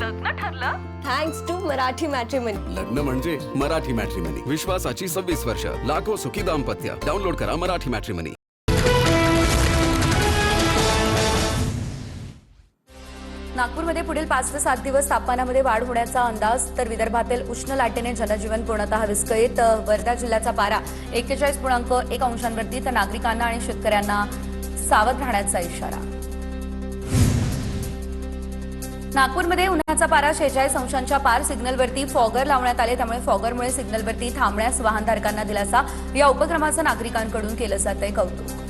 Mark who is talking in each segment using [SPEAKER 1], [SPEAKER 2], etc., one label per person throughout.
[SPEAKER 1] लग्न ठरलं?
[SPEAKER 2] Thanks to Marathi matrimony.
[SPEAKER 3] लग्न म्हणजे मराठी मॅट्रिमनी. विश्वासाची 26 वर्ष. लाखो सुखी दाम्पत्य. डाउनलोड करा मराठी मॅट्रिमनी.
[SPEAKER 4] नागपूरमध्ये पुढील 5 ते 7 दिवस तापमानामध्ये वाढ होण्याचा अंदाज. तर विदर्भातील उष्ण लाटेने जनजीवन पूर्णतः विस्कळीत. वर्धा जिल्ह्याचा पारा 41.1 अंशांवरती. तर नागरिकांना आणि शेतकऱ्यांना सावध राहण्याचा इशारा. नागपूरमध्ये उन्हाचा पारा 46 अंशांच्या पार. सिग्नलवरती फॉगर लावण्यात आले, त्यामुळे फॉगरमुळे सिग्नलवरती थांबण्यास वाहनधारकांना दिलासा. या उपक्रमाचं नागरिकांकडून केलं जातंय कौतुक.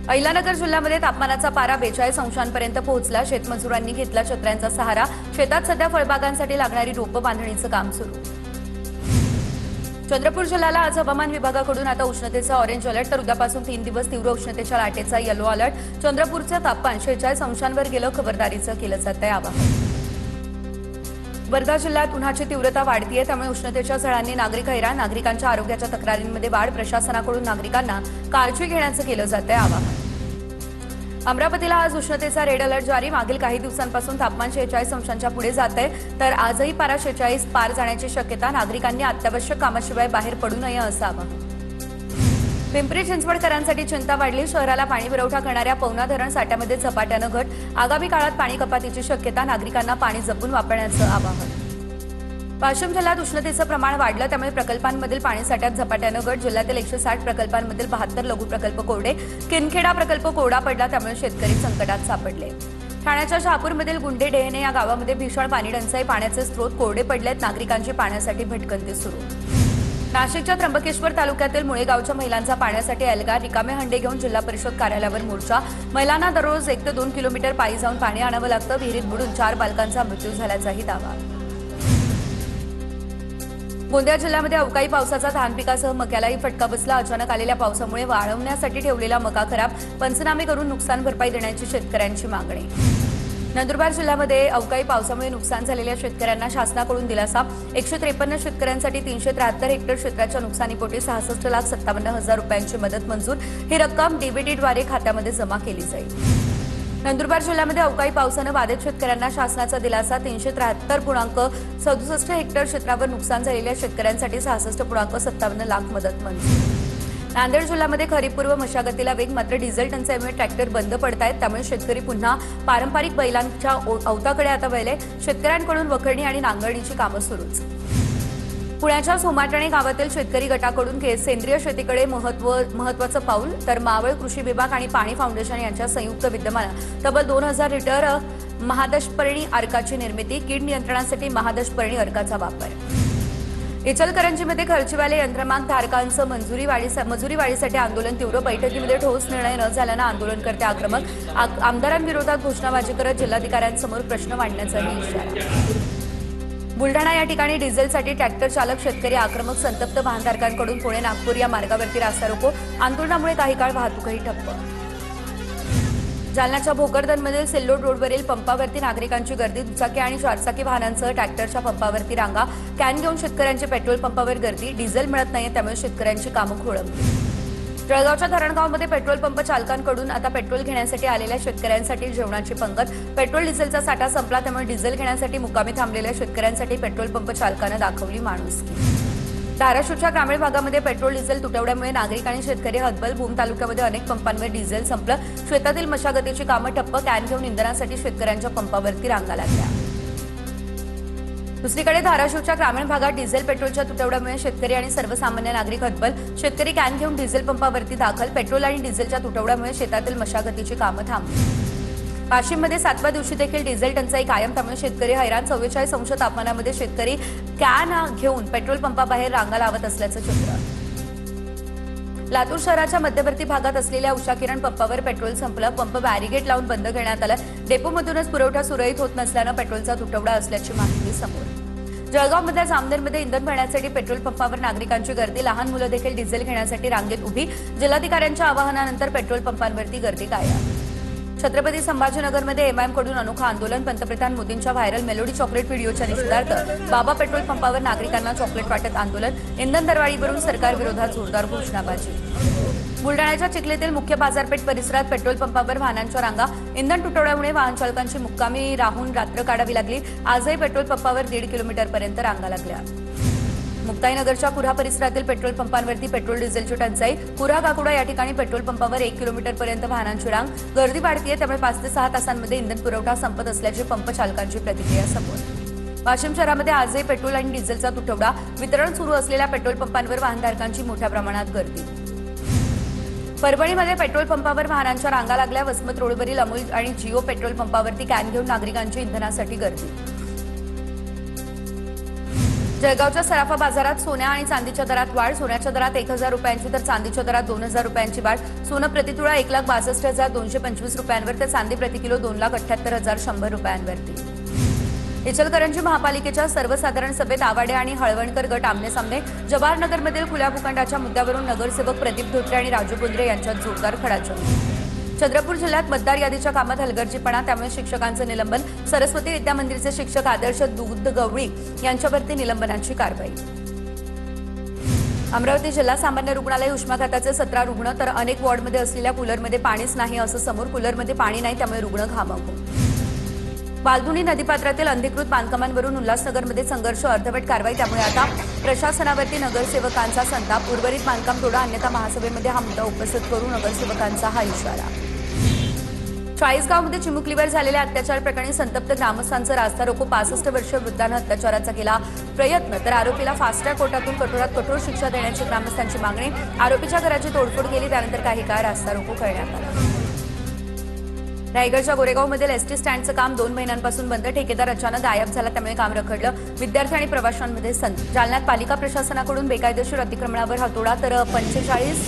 [SPEAKER 4] अहिल्यानगर जिल्ह्यामध्ये तापमानाचा पारा 42 अंशांपर्यंत पोहोचला. शेतमजुरांनी घेतला छत्र्यांचा सहारा. शेतात सध्या फळबागांसाठी लागणारी रोपं बांधणीचं काम सुरू. चंद्रपूर जिल्ह्याला आज हवामान विभागाकडून आता उष्णतेचा ऑरेंज अलर्ट. तर उद्यापासून 3 दिवस तीव्र उष्णतेच्या लाटेचा येलो अलर्ट. चंद्रपूरचं तापमान 46 अंशांवर गेलं. खबरदारीचं केलं जातंय आवाहन. वर्धा जिल्ह्यात उन्हाची तीव्रता वाढतीये, त्यामुळे उष्णतेच्या झळांनी नागरिक हैराण. नागरिकांच्या आरोग्याच्या तक्रारींमध्ये वाढ. प्रशासनाकडून नागरिकांना काळजी घेण्याचं केलं जातंय आवाहन. अमरावतीला आज उष्णतेचा रेड अलर्ट जारी. मागील काही दिवसांपासून तापमान 46 अंशांच्या पुढे जात आहे. तर आजही पारा 46 पार जाण्याची शक्यता. नागरिकांनी अत्यावश्यक कामाशिवाय बाहेर पडू नये असं आवाहन. पिंपरी चिंचवडकरांसाठी चिंता वाढली. शहराला पाणी पुरवठा करणाऱ्या पवना धरण साठ्यामध्ये झपाट्यानं घट. आगामी काळात पाणी कपातीची शक्यता. नागरिकांना पाणी जपून वापरण्याचं आवाहन. वाशिम जिल्ह्यात उष्णतेचं प्रमाण वाढलं, त्यामुळे प्रकल्पांमधील पाणीसाठ्यात झपाट्यानं घट. जिल्ह्यातील 160 प्रकल्पांमधील 72 लघु प्रकल्प कोरडे. किनखेडा प्रकल्प कोरडा पडला, त्यामुळे शेतकरी संकटात सापडले. ठाण्याच्या शहापूरमधील गुंडे डेहणे या गावामध्ये भीषण पाणी टंचाई. पाण्याचे स्रोत कोरडे पडलेत. नागरिकांची पाण्यासाठी भटकंती सुरू. नाशिकच्या त्र्यंबकेश्वर तालुक्यातील मुळेगावच्या महिलांचा पाण्यासाठी एल्गार. रिकामे हंडे घेऊन जिल्हा परिषद कार्यालयावर मोर्चा. महिलांना दररोज 1 ते 2 किलोमीटर पायी जाऊन पाणी आणावं लागतं. विहिरीत बुडून 4 बालकांचा मृत्यू झाल्याचाही दावा. गोंदिया जिल्ह्यामध्ये अवकाळी पावसाचा धान पिकासह मक्यालाही फटका बसला. अचानक आलेल्या पावसामुळे वाळवण्यासाठी ठेवलेला मका खराब. पंचनामे करून नुकसान भरपाई देण्याची शेतकऱ्यांची मागणी. नंदुरबार जिल्ह्यामध्ये अवकाळी पावसामुळे नुकसान झालेल्या शेतकऱ्यांना शासनाकडून दिलासा. 153 शेतकऱ्यांसाठी 373 हेक्टर क्षेत्राच्या नुकसानीपोटी 66,57,000 रुपयांची मदत मंजूर. ही रक्कम डीबीटीद्वारे खात्यामध्ये जमा केली जाईल. नंदुरबार जिल्ह्यामध्ये अवकाळी पावसानं बाधित शेतकऱ्यांना शासनाचा दिलासा. 373.67 हेक्टर क्षेत्रावर नुकसान झालेल्या शेतकऱ्यांसाठी 66.57 लाख मदत मंजूर. नांदेड जिल्ह्यामध्ये खरीपपूर्व मशागतीला वेग. मात्र डिझेल टंचाईमुळे ट्रॅक्टर बंद पडतायत, त्यामुळे शेतकरी पुन्हा पारंपरिक बैलांच्या अवताकडे आता वळले. शेतकऱ्यांकडून वखरणी आणि नांगरणीची कामं सुरूच. पुण्याच्या सोमाटणे गावातील शेतकरी गटाकडून सेंद्रिय शेतीकडे महत्वाचं पाऊल. तर मावळ कृषी विभाग आणि पाणी फाउंडेशन यांच्या संयुक्त विद्यमानं तब्बल 2000 लिटर महादशपर्णी अर्काची निर्मिती. कीड नियंत्रणासाठी महादशपर्णी अर्काचा वापर. इचलकरंजीमध्ये खर्चवाले यंत्रमाग धारकांचं मजुरी वाढीसाठी आंदोलन तीव्र. बैठकीमध्ये ठोस निर्णय न झाल्यानं आंदोलनकर्ते आक्रमक. आमदारांविरोधात घोषणाबाजी करत जिल्हाधिकाऱ्यांसमोर प्रश्न मांडण्याचाही इशारा. बुलढाणा या ठिकाणी डिझेलसाठी ट्रॅक्टर चालक शेतकरी आक्रमक. संतप्त वाहनधारकांकडून पुणे नागपूर या मार्गावरती रास्ता रोको. आंदोलनामुळे काही काळ वाहतूकही ठप्प. जालन्याच्या भोकरदनमधील सिल्लोड रोडवरील पंपावरती नागरिकांची गर्दी. दुचाकी आणि 4चाकी वाहनांसह ट्रॅक्टरच्या पंपावरती रांगा. कॅन घेऊन शेतकऱ्यांची पेट्रोल पंपावर गर्दी. डिझेल मिळत नाहीये, त्यामुळे शेतकऱ्यांची कामं खोळंबली. जळगावच्या धरणगावमध्ये पेट्रोल पंप चालकांकडून आता पेट्रोल घेण्यासाठी आलेल्या शेतकऱ्यांसाठी जेवणाची पंगत. पेट्रोल डिझेलचा साठा संपला, त्यामुळे डिझेल घेण्यासाठी मुक्कामी थांबलेल्या शेतकऱ्यांसाठी पेट्रोल पंप चालकानं दाखवली माणुसकी. धाराशिवच्या ग्रामीण भागामध्ये पेट्रोल डिझेल तुटवड्यामुळे नागरिक आणि शेतकरी हतबल. भूम तालुक्यामध्ये अनेक पंपांवर डिझेल संपलं. शेतातील मशागतीची कामं ठप्प. कॅन घेऊन इंधनासाठी शेतकऱ्यांच्या पंपावरती रांगा लागल्या. दुसरीकडे धाराशिवच्या ग्रामीण भागात डिझेल पेट्रोलच्या तुटवड्यामुळे शेतकरी आणि सर्वसामान्य नागरिक हतबल. शेतकरी कॅन घेऊन डिझेल पंपावरती दाखल. पेट्रोल आणि डिझेलच्या तुटवड्यामुळे शेतातील मशागतीची कामं थांबली. वाशिममध्ये 7व्या दिवशी देखील डिझेल टंचाई कायम, त्यामुळे शेतकरी हैराण. 44 अंश तापमानामध्ये शेतकरी कॅन घेऊन पेट्रोल पंपाबाहेर रांगा लावत असल्याचं चित्र. लातूर शहराच्या मध्यवर्ती भागात असलेल्या उषा किरण पंपावर पेट्रोल संपलं. पंप बॅरिगेट लावून बंद करण्यात आला. डेपोमधूनच पुरवठा सुरळीत होत नसल्यानं पेट्रोलचा तुटवडा असल्याची माहिती समोर. जळगावमधल्या जामनेरमध्ये इंधन भरण्यासाठी पेट्रोल पंपावर नागरिकांची गर्दी. लहान मुलं देखील डिझेल घेण्यासाठी रांगेत उभी. जिल्हाधिकाऱ्यांच्या आवाहनानंतर पेट्रोल पंपांवरती गर्दी कायम. छत्रपती संभाजीनगरमध्ये एमआयएमकडून अनोखं आंदोलन. पंतप्रधान मोदींच्या व्हायरल मेलोडी चॉकलेट व्हिडिओच्या निषेधार्थ बाबा पेट्रोल पंपावर नागरिकांना चॉकलेट वाटत आंदोलन. इंधन दरवाढीवरून सरकारविरोधात जोरदार घोषणाबाजी. बुलडाण्याच्या चिखलीतील मुख्य बाजारपेठ परिसरात पेट्रोल पंपावर वाहनांच्या रांगा, इंधन तुटवड्यामुळे वाहन चालकांची मुक्कामी राहून रात्र काढावी लागली. आजही पेट्रोल पंपावर 1.5 किलोमीटरपर्यंत रांगा लागल्या. मुक्ताईनगरच्या कुऱ्हा परिसरातील पेट्रोल पंपांवरती पेट्रोल डिझेलची टंचाई. कुऱ्हा काकुडा या ठिकाणी पेट्रोल पंपावर 1 किलोमीटरपर्यंत वाहनांची रांग, गर्दी वाढतीये. त्यामुळे 5 ते 6 तासांमध्ये इंधन पुरवठा संपत असल्याची पंप चालकांची प्रतिक्रिया समोर. वाशिम शहरामध्ये आजही पेट्रोल आणि डिझेलचा तुटवडा. वितरण सुरू असलेल्या पेट्रोल पंपांवर वाहनधारकांची मोठ्या प्रमाणात गर्दी. परभणीमध्ये पेट्रोल पंपावर वाहनांच्या रांगा लागल्या. वसमत रोडवरील अमूल आणि जिओ पेट्रोल पंपावरती कॅन घेऊन नागरिकांची इंधनासाठी गर्दी. जळगावच्या सराफा बाजारात सोन्या आणि चांदीच्या दरात वाढ. सोन्याच्या दरात 1,000 रुपयांची तर चांदीच्या दरात 2,000 रुपयांची वाढ. सोनं प्रतितोळा 1,62,225 रुपयांवर तर चांदी प्रतिकिलो 2,78,100 रुपयांवरती. इचलकरंजी महापालिकेच्या सर्वसाधारण सभेत आवाडे आणि हळवणकर गट आमनेसामने. जवाहरनगरमधील खुल्या भूखंडाच्या मुद्द्यावरून नगरसेवक प्रदीप धोत्रे आणि राजू कुंद्रे यांच्यात जोरदार खडाजंगी. चंद्रपूर जिल्ह्यात मतदार यादीच्या कामात हलगर्जीपणा, त्यामुळे शिक्षकांचं निलंबन. सरस्वती विद्या मंदिरचे शिक्षक आदर्श दूधगवळी यांच्यावरती निलंबनाची कारवाई. अमरावती जिल्हा सामान्य रुग्णालय उष्माघाताचे 17 रुग्ण तर अनेक वॉर्डमध्ये असलेल्या कूलरमध्ये पाणीच नाही असं समोर. कूलरमध्ये पाणी नाही, त्यामुळे रुग्ण घामाघूम. बालधुनी नदीपात्रातील अनधिकृत बांधकामांवरून उल्हासनगरमध्ये संघर्ष, अर्धवट कारवाई. त्यामुळे आता प्रशासनावरती नगरसेवकांचा संताप. उर्वरित बांधकाम तोडा, अन्यथा महासभेमध्ये हा मुद्दा उपस्थित करू, नगरसेवकांचा हा इशारा. चाळीसगावमध्ये चिमुकलीवर झालेल्या अत्याचार प्रकरणी संतप्त ग्रामस्थांचं रास्ता रोको. 65 वर्षीय वृद्धानं अत्याचाराचा केला प्रयत्न, तर आरोपीला फास्ट ट्रॅक कोर्टातून कठोरात कठोर शिक्षा देण्याची ग्रामस्थांची मागणी. आरोपीच्या घराची तोडफोड केली, त्यानंतर काही काळ रास्ता रोको करण्यात आला. रायगडच्या गोरेगावमधील एसटी स्टँडचं काम 2 महिन्यांपासून बंद. ठेकेदार अचानक गायब झाला, त्यामुळे काम रखडलं. विद्यार्थी आणि प्रवाशांमध्ये संत. जालन्यात पालिका प्रशासनाकडून बेकायदेशीर अतिक्रमणावर हातोडा, तर 45.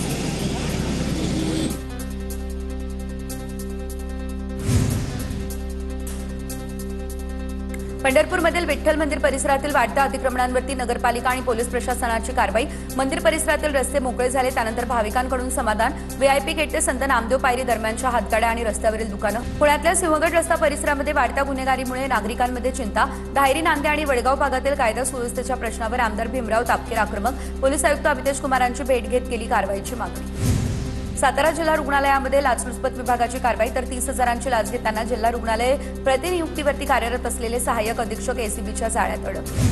[SPEAKER 4] पंढरपूरमधील विठ्ठल मंदिर परिसरातील वाढत्या अतिक्रमणांवरती नगरपालिका आणि पोलीस प्रशासनाची कारवाई. मंदिर परिसरातील रस्ते मोकळे झाले, त्यानंतर भाविकांकडून समाधान. व्हीआयपी गेट ते संत नामदेव पायरी दरम्यानच्या हातगाड्या आणि रस्त्यावरील दुकानं. पुण्यातल्या सिंहगड रस्ता परिसरामध्ये वाढत्या गुन्हेगारीमुळे नागरिकांमध्ये चिंता. धायरी, नांदे आणि वडगाव भागातील कायदा सुव्यवस्थेच्या प्रश्नावर आमदार भीमराव तापकीर आक्रमक. पोलीस आयुक्त अमितेश कुमारांची भेट घेत केली कारवाईची मागणी. सातारा जिल्हा रुग्णालयामध्ये लाचलुचपत विभागाची कारवाई, तर 30,000ची लाच घेताना जिल्हा रुग्णालय प्रतिनियुक्तीवरती कार्यरत असलेले सहाय्यक अधीक्षक एसीबीच्या जाळ्यात अडकले.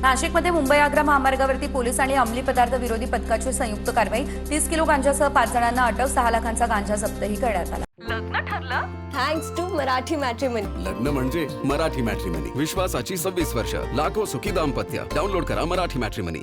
[SPEAKER 4] नाशिकमध्ये मुंबई आग्रा महामार्गावरती पोलीस आणि अंमली पदार्थ विरोधी पथकाची संयुक्त कारवाई. 30 किलो गांजासह 5 जणांना अटक. 6 लाखांचा गांजा जप्तही करण्यात आला.
[SPEAKER 2] लग्न ठरलं थँक्स टू मराठी मॅट्रिमनी.
[SPEAKER 3] लग्न म्हणजे मराठी मॅट्रिमनी. विश्वासाची 26 वर्ष. लाखो सुखी दाम्पत्य. डाउनलोड करा मराठी मॅट्रिमनी.